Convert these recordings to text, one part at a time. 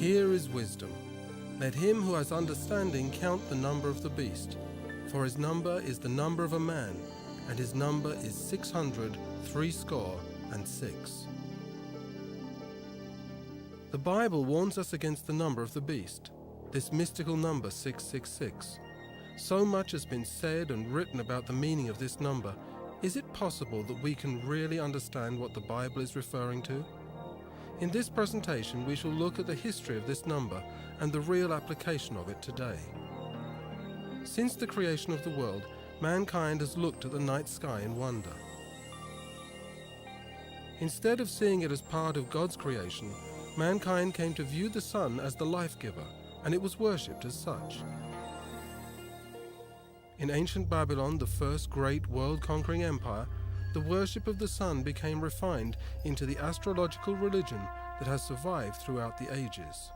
Here is wisdom. Let him who has understanding count the number of the beast, for his number is the number of a man, and his number is 666. The Bible warns us against the number of the beast, this mystical number 666. So much has been said and written about the meaning of this number. Is it possible that we can really understand what the Bible is referring to? In this presentation, we shall look at the history of this number and the real application of it today. Since the creation of the world, mankind has looked at the night sky in wonder. Instead of seeing it as part of God's creation, mankind came to view the sun as the life giver, and it was worshipped as such. In ancient Babylon, the first great world-conquering empire, the worship of the sun became refined into the astrological religion that has survived throughout the ages.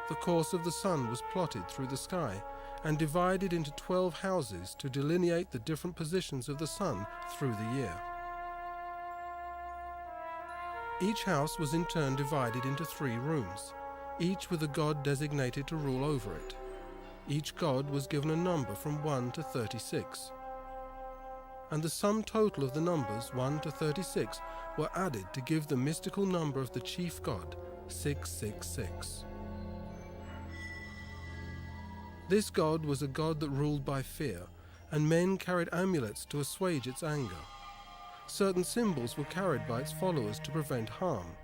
The course of the sun was plotted through the sky and divided into 12 houses to delineate the different positions of the sun through the year. Each house was in turn divided into 3 rooms, each with a god designated to rule over it. Each god was given a number from 1 to 36. And the sum total of the numbers 1 to 36 were added to give the mystical number of the chief god, 666. This god was a god that ruled by fear, and men carried amulets to assuage its anger. Certain symbols were carried by its followers to prevent harm.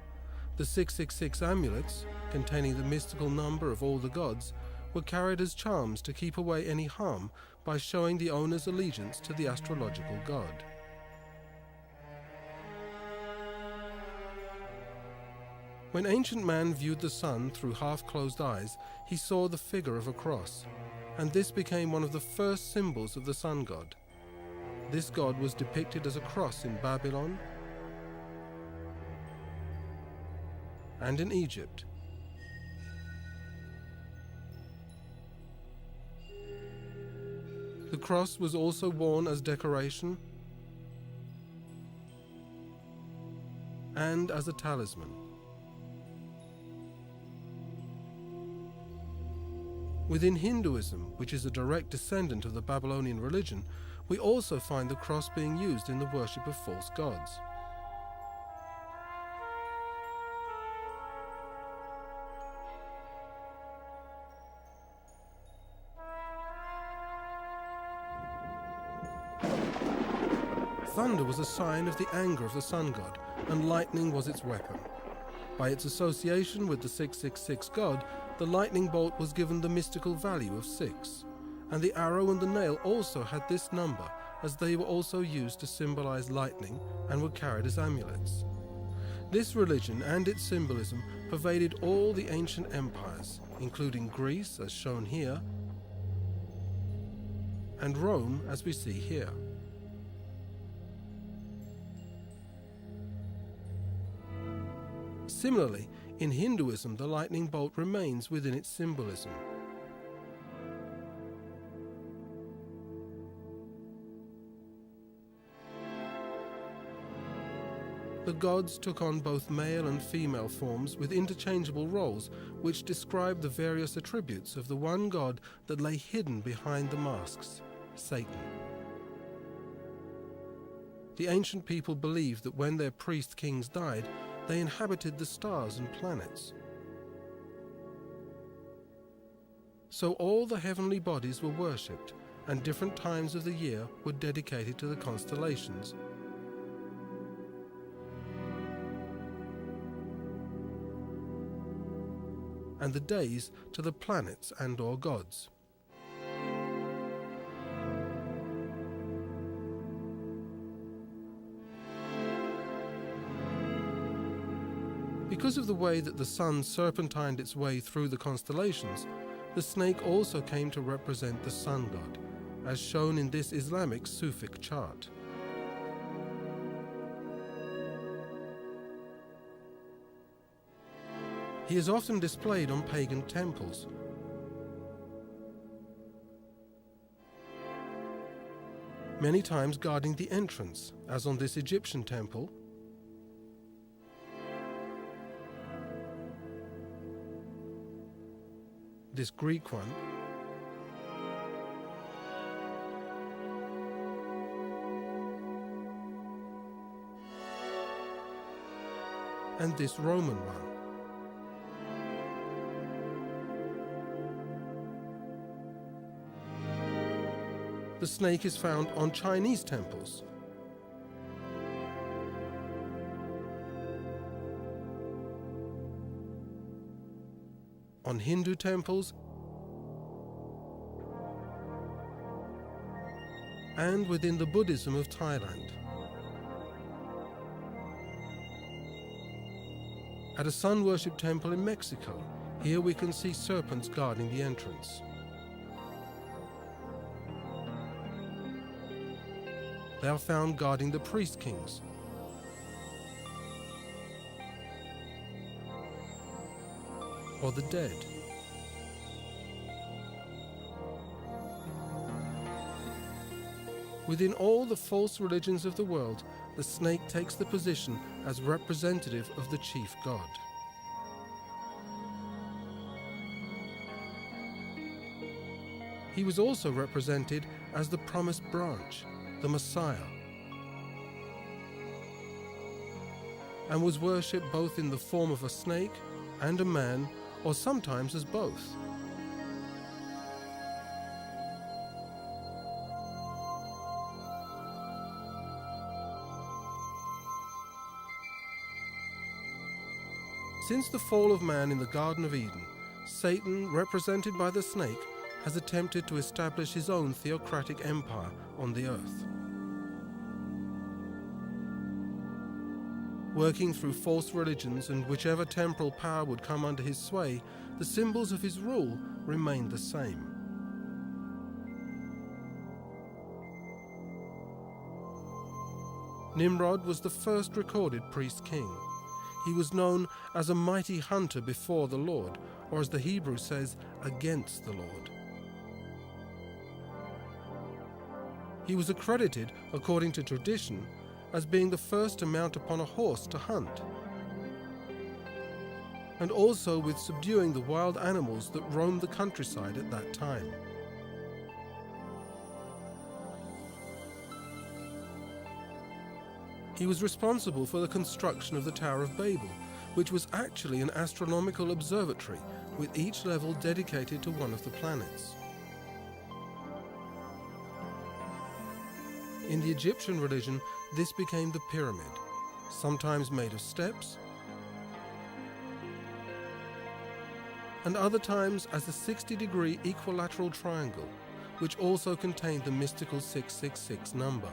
The 666 amulets, containing the mystical number of all the gods, were carried as charms to keep away any harm by showing the owner's allegiance to the astrological god. When ancient man viewed the sun through half-closed eyes, he saw the figure of a cross, and this became one of the first symbols of the sun god. This god was depicted as a cross in Babylon and in Egypt. The cross was also worn as decoration and as a talisman. Within Hinduism, which is a direct descendant of the Babylonian religion, we also find the cross being used in the worship of false gods. Thunder was a sign of the anger of the sun god, and lightning was its weapon. By its association with the 666 god, the lightning bolt was given the mystical value of 6, and the arrow and the nail also had this number, as they were also used to symbolize lightning and were carried as amulets. This religion and its symbolism pervaded all the ancient empires, including Greece, as shown here, and Rome, as we see here. Similarly, in Hinduism, the lightning bolt remains within its symbolism. The gods took on both male and female forms with interchangeable roles, which describe the various attributes of the one god that lay hidden behind the masks, Satan. The ancient people believed that when their priest kings died, they inhabited the stars and planets. So all the heavenly bodies were worshipped, and different times of the year were dedicated to the constellations. And the days to the planets and/or gods. Because of the way that the sun serpentined its way through the constellations, the snake also came to represent the sun god, as shown in this Islamic Sufic chart. He is often displayed on pagan temples. Many times guarding the entrance, as on this Egyptian temple, this Greek one, and this Roman one. The snake is found on Chinese temples. On Hindu temples, and within the Buddhism of Thailand. At a sun worship temple in Mexico, here we can see serpents guarding the entrance. They are found guarding the priest kings. Or the dead. Within all the false religions of the world, the snake takes the position as representative of the chief god. He was also represented as the promised branch, the Messiah, and was worshipped both in the form of a snake and a man, or sometimes as both. Since the fall of man in the Garden of Eden, Satan, represented by the snake, has attempted to establish his own theocratic empire on the earth. Working through false religions and whichever temporal power would come under his sway, the symbols of his rule remained the same. Nimrod was the first recorded priest-king. He was known as a mighty hunter before the Lord, or as the Hebrew says, against the Lord. He was accredited, according to tradition, as being the first to mount upon a horse to hunt, and also with subduing the wild animals that roamed the countryside at that time. He was responsible for the construction of the Tower of Babel, which was actually an astronomical observatory with each level dedicated to one of the planets. In the Egyptian religion, this became the pyramid, sometimes made of steps, and other times as a 60-degree equilateral triangle, which also contained the mystical 666 number.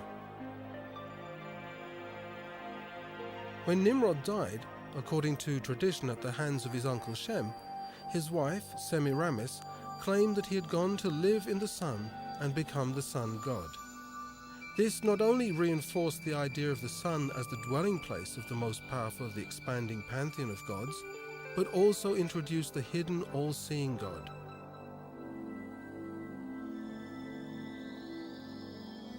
When Nimrod died, according to tradition at the hands of his uncle Shem, his wife, Semiramis, claimed that he had gone to live in the sun and become the sun god. This not only reinforced the idea of the sun as the dwelling place of the most powerful of the expanding pantheon of gods, but also introduced the hidden all-seeing god.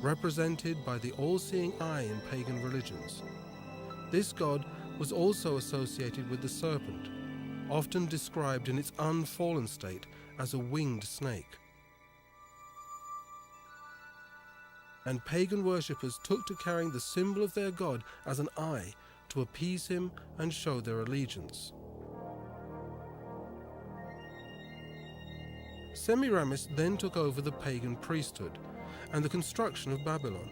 Represented by the all-seeing eye in pagan religions. This god was also associated with the serpent, often described in its unfallen state as a winged snake. And pagan worshippers took to carrying the symbol of their god as an eye to appease him and show their allegiance. Semiramis then took over the pagan priesthood and the construction of Babylon.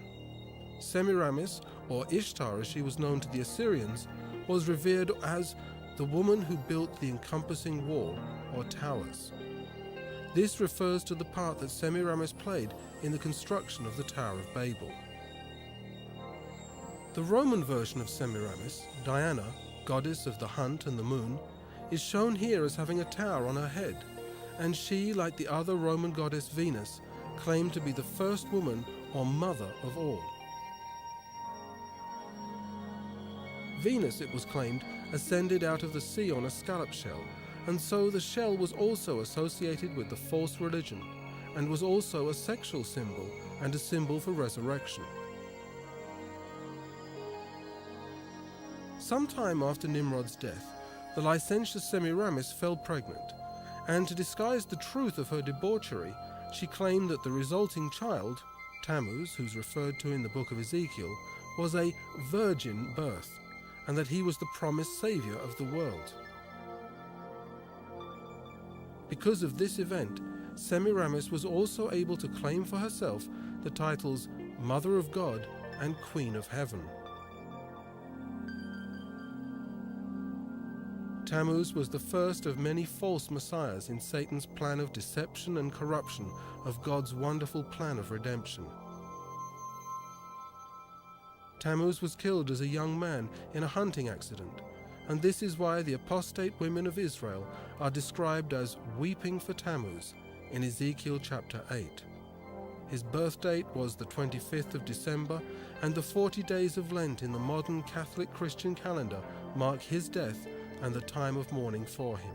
Semiramis, or Ishtar as she was known to the Assyrians, was revered as the woman who built the encompassing wall, or towers. This refers to the part that Semiramis played in the construction of the Tower of Babel. The Roman version of Semiramis, Diana, goddess of the hunt and the moon, is shown here as having a tower on her head, and she, like the other Roman goddess Venus, claimed to be the first woman or mother of all. Venus, it was claimed, ascended out of the sea on a scallop shell, and so the shell was also associated with the false religion, and was also a sexual symbol and a symbol for resurrection. Sometime after Nimrod's death, the licentious Semiramis fell pregnant, and to disguise the truth of her debauchery, she claimed that the resulting child, Tammuz, who's referred to in the book of Ezekiel, was a virgin birth, and that he was the promised saviour of the world. Because of this event, Semiramis was also able to claim for herself the titles Mother of God and Queen of Heaven. Tammuz was the first of many false messiahs in Satan's plan of deception and corruption of God's wonderful plan of redemption. Tammuz was killed as a young man in a hunting accident, and this is why the apostate women of Israel are described as weeping for Tammuz in Ezekiel chapter 8. His birth date was the 25th of December, and the 40 days of Lent in the modern Catholic Christian calendar mark his death and the time of mourning for him.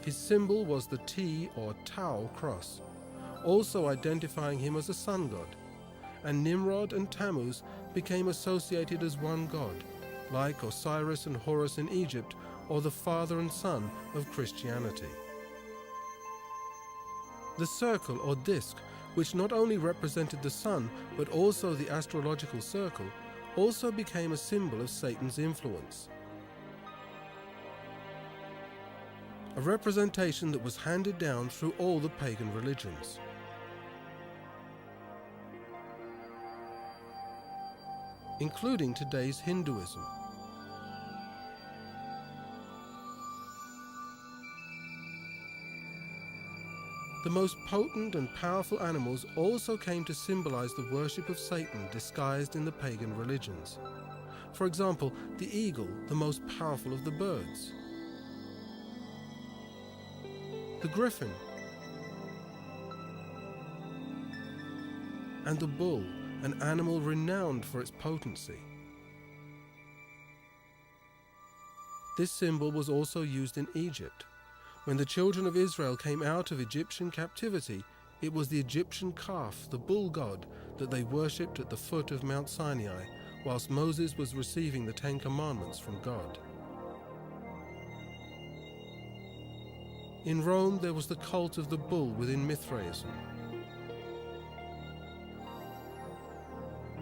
His symbol was the T or Tau cross, also identifying him as a sun god, and Nimrod and Tammuz became associated as one god, like Osiris and Horus in Egypt, or the father and son of Christianity. The circle or disk, which not only represented the sun but also the astrological circle, also became a symbol of Satan's influence. A representation that was handed down through all the pagan religions. Including today's Hinduism. The most potent and powerful animals also came to symbolize the worship of Satan disguised in the pagan religions. For example, the eagle, the most powerful of the birds. The griffin. And the bull, an animal renowned for its potency. This symbol was also used in Egypt. When the children of Israel came out of Egyptian captivity, it was the Egyptian calf, the bull god, that they worshipped at the foot of Mount Sinai, whilst Moses was receiving the 10 Commandments from God. In Rome, there was the cult of the bull within Mithraism.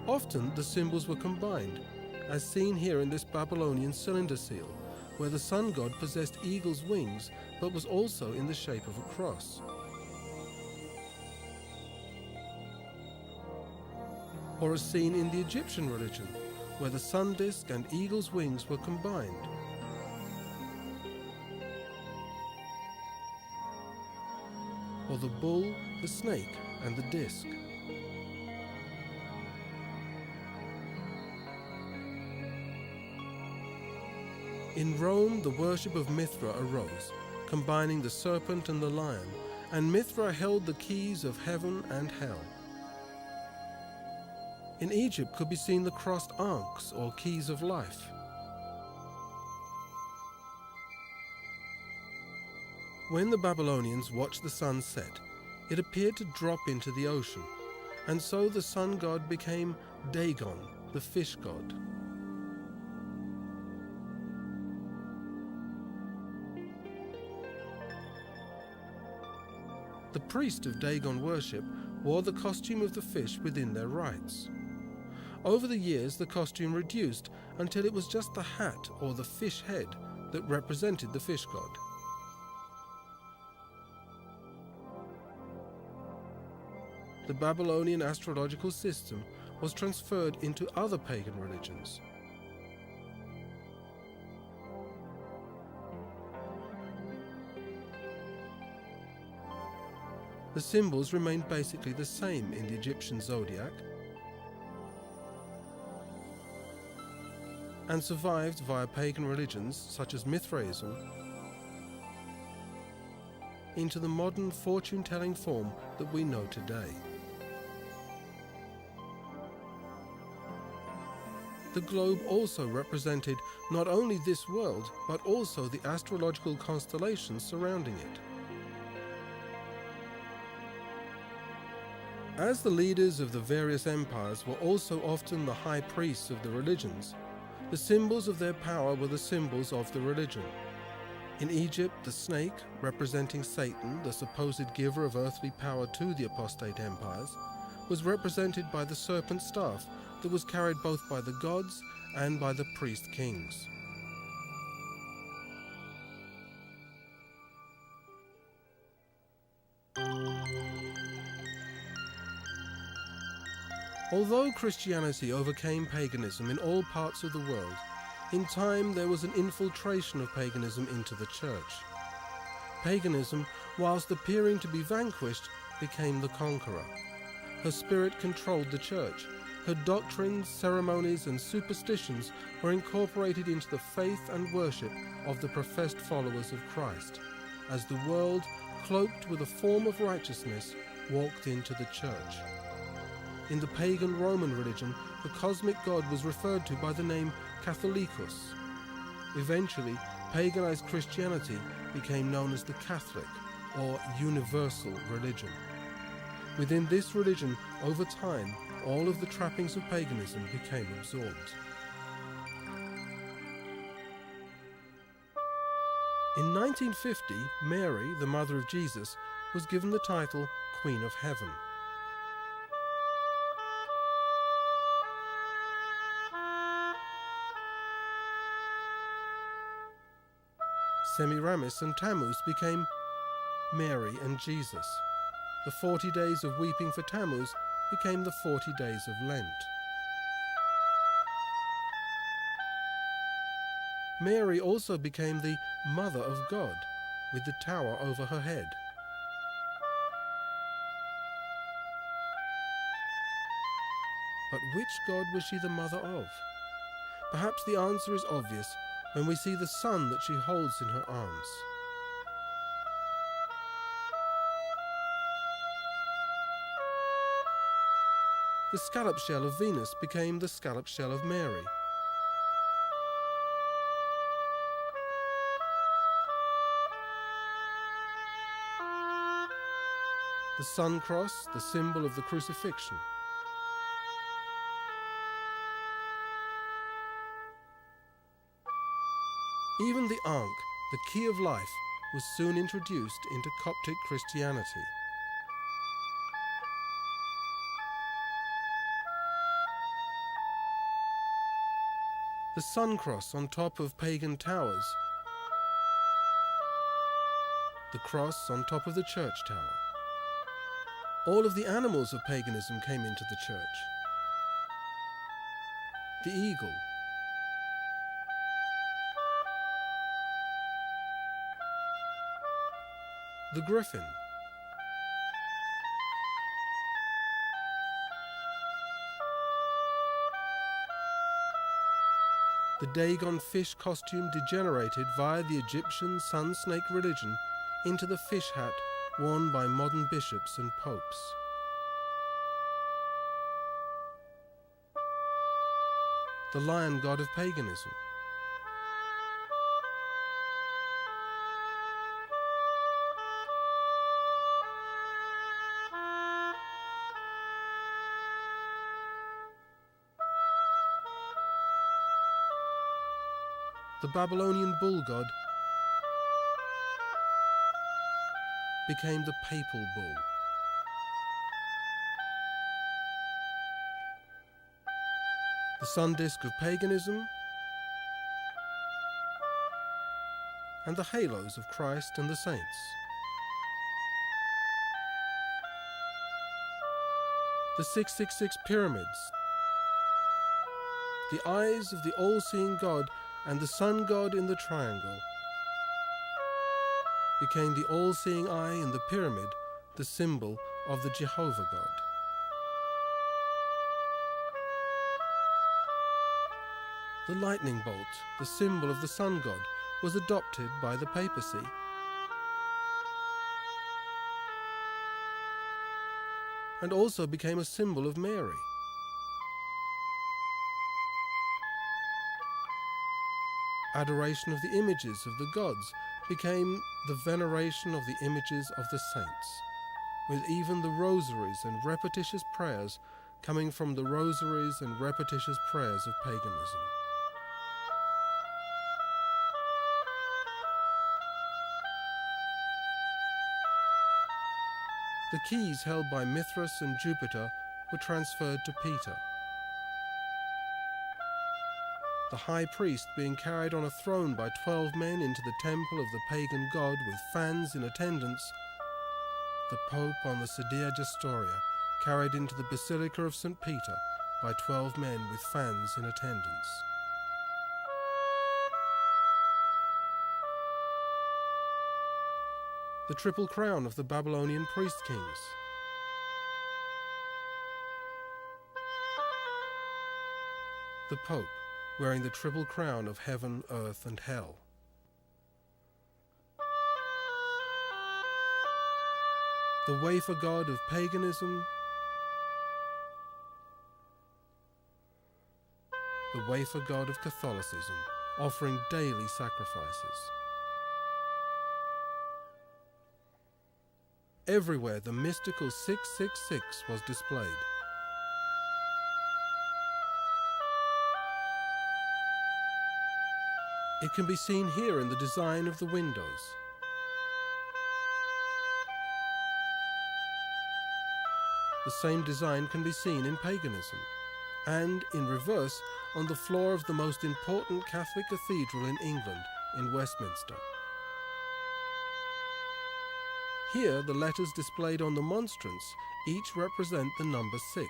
Often, the symbols were combined, as seen here in this Babylonian cylinder seal, where the sun god possessed eagle's wings but was also in the shape of a cross. Or as seen in the Egyptian religion, where the sun disk and eagle's wings were combined. Or the bull, the snake, and the disk. In Rome, the worship of Mithra arose, combining the serpent and the lion, and Mithra held the keys of heaven and hell. In Egypt could be seen the crossed ankhs, or keys of life. When the Babylonians watched the sun set, it appeared to drop into the ocean, and so the sun god became Dagon, the fish god. The priest of Dagon worship wore the costume of the fish within their rites. Over the years, the costume reduced until it was just the hat or the fish head that represented the fish god. The Babylonian astrological system was transferred into other pagan religions. The symbols remained basically the same in the Egyptian zodiac and survived via pagan religions such as Mithraism into the modern fortune-telling form that we know today. The globe also represented not only this world, but also the astrological constellations surrounding it. As the leaders of the various empires were also often the high priests of the religions, the symbols of their power were the symbols of the religion. In Egypt, the snake, representing Satan, the supposed giver of earthly power to the apostate empires, was represented by the serpent staff that was carried both by the gods and by the priest kings. Although Christianity overcame paganism in all parts of the world, in time there was an infiltration of paganism into the church. Paganism, whilst appearing to be vanquished, became the conqueror. Her spirit controlled the church. Her doctrines, ceremonies, and superstitions were incorporated into the faith and worship of the professed followers of Christ, as the world, cloaked with a form of righteousness, walked into the church. In the pagan Roman religion, the cosmic god was referred to by the name Catholicus. Eventually, paganized Christianity became known as the Catholic, or universal religion. Within this religion, over time, all of the trappings of paganism became absorbed. In 1950, Mary, the mother of Jesus, was given the title Queen of Heaven. Semiramis and Tammuz became Mary and Jesus. The 40 days of weeping for Tammuz became the 40 days of Lent. Mary also became the Mother of God, with the tower over her head. But which God was she the mother of? Perhaps the answer is obvious when we see the son that she holds in her arms. The scallop shell of Venus became the scallop shell of Mary. The sun cross, the symbol of the crucifixion. Even the Ankh, the key of life, was soon introduced into Coptic Christianity. The sun cross on top of pagan towers, the cross on top of the church tower. All of the animals of paganism came into the church. The eagle, the griffin, the Dagon fish costume degenerated via the Egyptian sun snake religion into the fish hat worn by modern bishops and popes. The lion god of paganism. The Babylonian bull god became the papal bull. The sun disk of paganism and the halos of Christ and the saints. The 666 pyramids, the eyes of the all-seeing God and the sun god in the triangle became the all-seeing eye in the pyramid, the symbol of the Jehovah God. The lightning bolt, the symbol of the sun god, was adopted by the papacy. And also became a symbol of Mary. Adoration of the images of the gods became the veneration of the images of the saints, with even the rosaries and repetitious prayers coming from the rosaries and repetitious prayers of paganism. The keys held by Mithras and Jupiter were transferred to Peter. The high priest being carried on a throne by 12 men into the temple of the pagan god with fans in attendance, the Pope on the Sedia Gestoria carried into the Basilica of St. Peter by 12 men with fans in attendance. The triple crown of the Babylonian priest kings. The Pope wearing the triple crown of heaven, earth, and hell. The wafer god of paganism, the wafer god of Catholicism, offering daily sacrifices. Everywhere the mystical 666 was displayed. It can be seen here in the design of the windows. The same design can be seen in paganism, and in reverse on the floor of the most important Catholic cathedral in England, in Westminster. Here, the letters displayed on the monstrance each represent the number 6.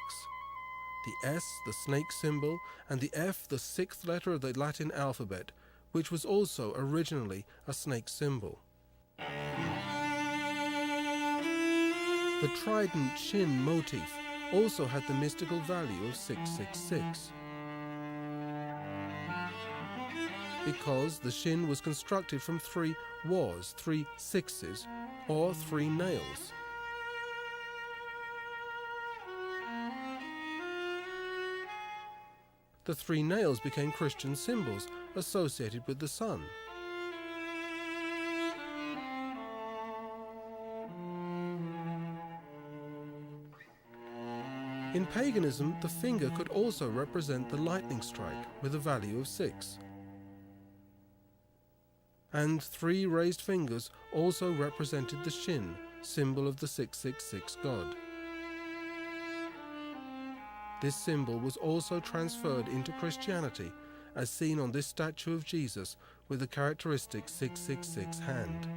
The S, the snake symbol, and the F, the 6th letter of the Latin alphabet, which was also originally a snake symbol. The trident shin motif also had the mystical value of 666. Because the shin was constructed from 3 wars, 3 sixes, or 3 nails. The 3 nails became Christian symbols associated with the sun. In paganism, the finger could also represent the lightning strike with a value of 6. And 3 raised fingers also represented the shin, symbol of the 666 god. This symbol was also transferred into Christianity, as seen on this statue of Jesus with the characteristic 666 hand.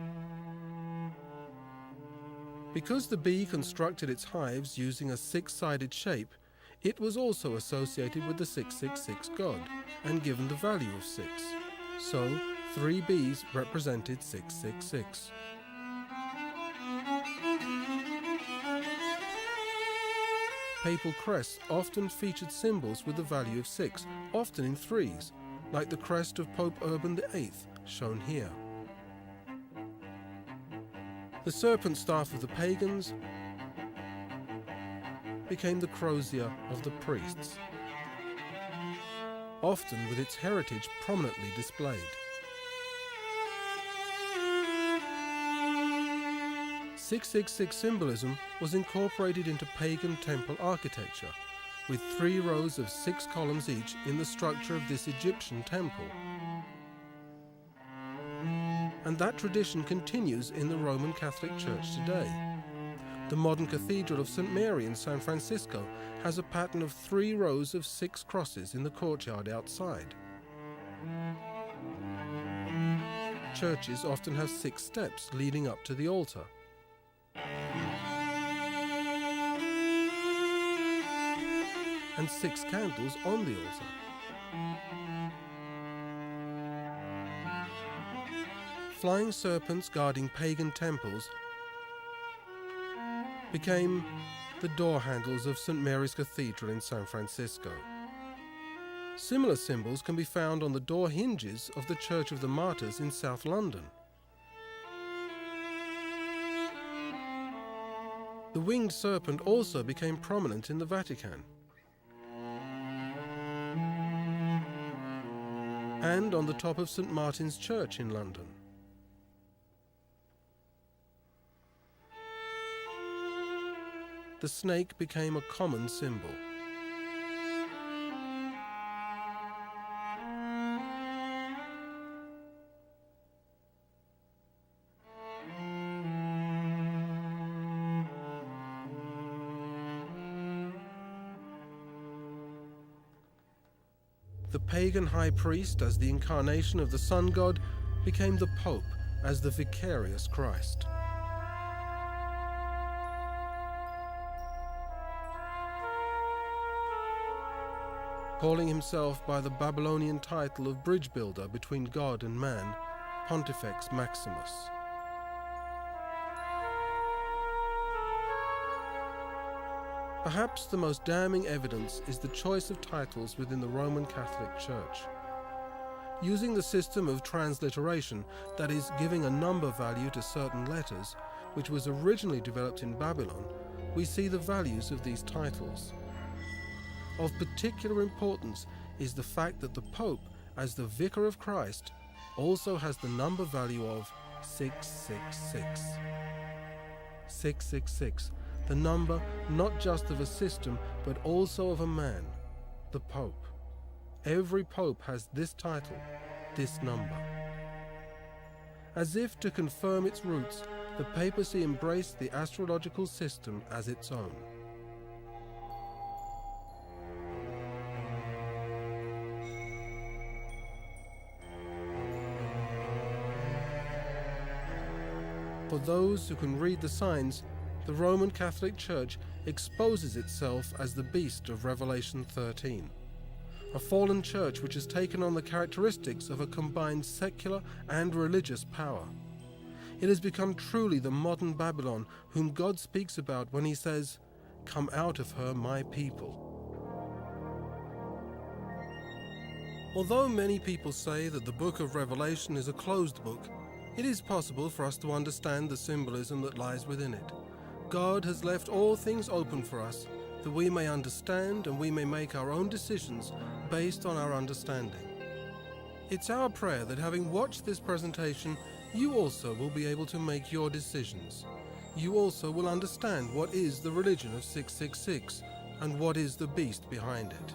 Because the bee constructed its hives using a 6-sided shape, it was also associated with the 666 god and given the value of 6. So, 3 bees represented 666. Papal crests often featured symbols with the value of 6, often in 3s, like the crest of Pope Urban VIII, shown here. The serpent staff of the pagans became the crozier of the priests, often with its heritage prominently displayed. 666 symbolism was incorporated into pagan temple architecture, with 3 rows of 6 columns each in the structure of this Egyptian temple. And that tradition continues in the Roman Catholic Church today. The modern Cathedral of St. Mary in San Francisco has a pattern of 3 rows of 6 crosses in the courtyard outside. Churches often have 6 steps leading up to the altar. And 6 candles on the altar. Flying serpents guarding pagan temples became the door handles of St. Mary's Cathedral in San Francisco. Similar symbols can be found on the door hinges of the Church of the Martyrs in South London. The winged serpent also became prominent in the Vatican, and on the top of St. Martin's Church in London. The snake became a common symbol. the pagan high priest as the incarnation of the sun god became the Pope as the vicarious Christ. Calling himself by the Babylonian title of bridge builder between God and man, Pontifex Maximus. Perhaps the most damning evidence is the choice of titles within the Roman Catholic Church. Using the system of transliteration, that is, giving a number value to certain letters, which was originally developed in Babylon, we see the values of these titles. Of particular importance is the fact that the Pope, as the Vicar of Christ, also has the number value of 666. 666, the number not just of a system but also of a man, the Pope. Every Pope has this title, this number. As if to confirm its roots, the papacy embraced the astrological system as its own. For those who can read the signs, the Roman Catholic Church exposes itself as the beast of Revelation 13, a fallen church which has taken on the characteristics of a combined secular and religious power. It has become truly the modern Babylon whom God speaks about when he says, "Come out of her, my people." Although many people say that the book of Revelation is a closed book, it is possible for us to understand the symbolism that lies within it. God has left all things open for us, that we may understand and we may make our own decisions based on our understanding. It's our prayer that having watched this presentation, you also will be able to make your decisions. You also will understand what is the religion of 666 and what is the beast behind it.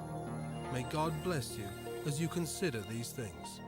May God bless you as you consider these things.